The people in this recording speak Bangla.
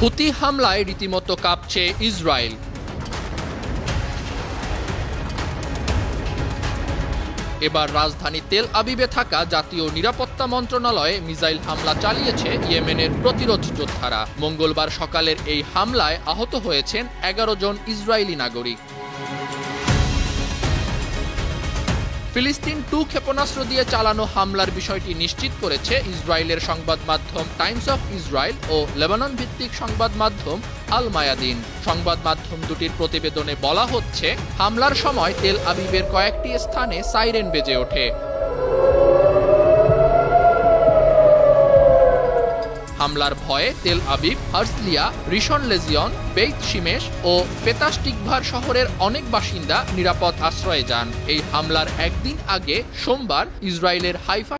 হুতি হামলায় রীতিমতো কাঁপছে ইসরায়েল। এবার রাজধানী তেল আবিবে থাকা জাতীয় নিরাপত্তা মন্ত্রণালয়ে মিসাইল হামলা চালিয়েছে ইয়েমেনের প্রতিরোধ যোদ্ধারা। মঙ্গলবার সকালের এই হামলায় আহত হয়েছেন 11 জন ইসরায়েলি নাগরিক। ফিলিস্তিন 2 ক্ষেপণাস্ত্র দিয়ে চালানো হামলার বিষয়টি নিশ্চিত করেছে ইসরায়েলের সংবাদ মাধ্যম টাইমস অফ ইসরায়েল ও লেবানন ভিত্তিক সংবাদ মাধ্যম আল মায়াদিন। সংবাদ মাধ্যম দুটির প্রতিবেদনে বলা হচ্ছে, হামলার সময় তেল আবিবের কয়েকটি স্থানে সাইরেন বেজে ওঠে। হামলার ভয়ে তেল আবিব, হার্সলিয়া, রিশন লেজিয়ন, বেইত শিমেশ ও পেতাশ টিকভার শহরের অনেক বাসিন্দা নিরাপদ আশ্রয়ে যান। এই হামলার একদিন আগে সোমবার ইসরায়েলের হাইফা